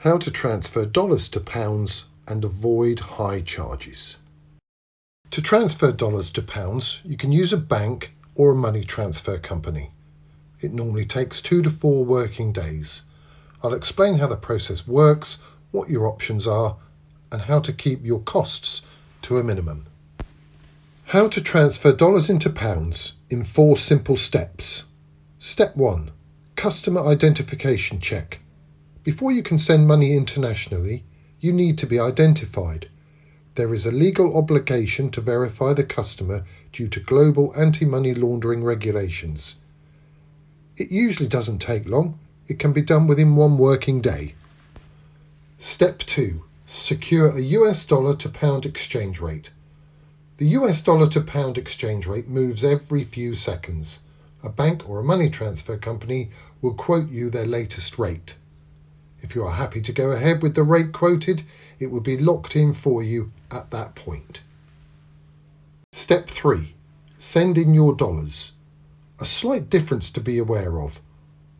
How to transfer dollars to pounds and avoid high charges. To transfer dollars to pounds, you can use a bank or a money transfer company. It normally takes 2 to 4 working days. I'll explain how the process works, what your options are, and how to keep your costs to a minimum. How to transfer dollars into pounds in 4 simple steps. Step 1. Customer identification check. Before you can send money internationally, you need to be identified. There is a legal obligation to verify the customer due to global anti-money laundering regulations. It usually doesn't take long. It can be done within 1 working day. Step 2. Secure a US dollar to pound exchange rate. The US dollar to pound exchange rate moves every few seconds. A bank or a money transfer company will quote you their latest rate. If you are happy to go ahead with the rate quoted, it will be locked in for you at that point. Step 3. Send in your dollars. A slight difference to be aware of.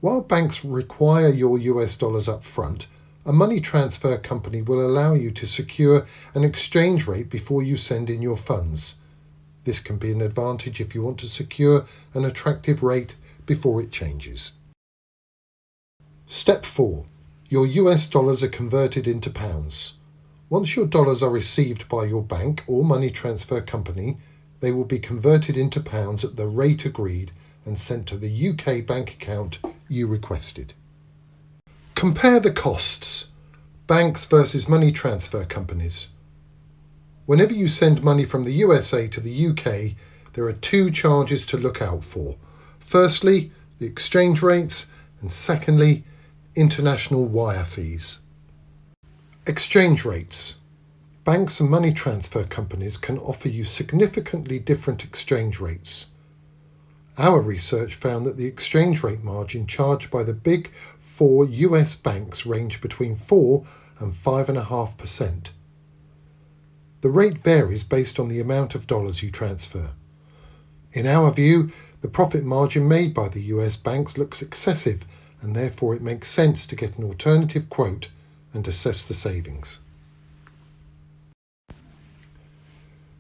While banks require your US dollars up front, a money transfer company will allow you to secure an exchange rate before you send in your funds. This can be an advantage if you want to secure an attractive rate before it changes. Step 4. Your US dollars are converted into pounds. Once your dollars are received by your bank or money transfer company, they will be converted into pounds at the rate agreed and sent to the UK bank account you requested. Compare the costs. Banks versus money transfer companies. Whenever you send money from the USA to the UK, there are 2 charges to look out for. Firstly, the exchange rates, and secondly, international wire fees. Exchange rates. Banks and money transfer companies can offer you significantly different exchange rates. Our research found that the exchange rate margin charged by the big 4 US banks range between 4 and 5.5%. The rate varies based on the amount of dollars you transfer. In our view, the profit margin made by the US banks looks excessive, and therefore it makes sense to get an alternative quote and assess the savings.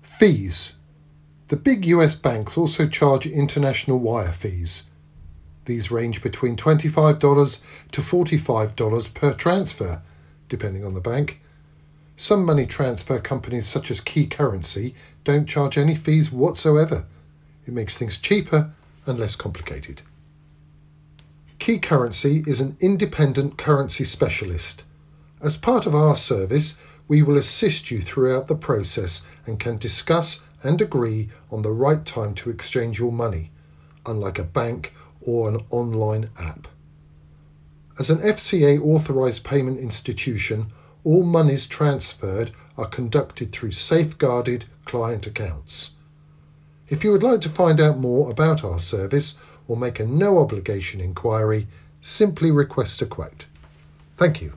Fees. The big US banks also charge international wire fees. These range between $25 to $45 per transfer, depending on the bank. Some money transfer companies such as Key Currency don't charge any fees whatsoever. It makes things cheaper and less complicated. Key Currency is an independent currency specialist. As part of our service, we will assist you throughout the process and can discuss and agree on the right time to exchange your money, unlike a bank or an online app. As an FCA authorised payment institution, all monies transferred are conducted through safeguarded client accounts. If you would like to find out more about our service or make a no obligation inquiry, simply request a quote. Thank you.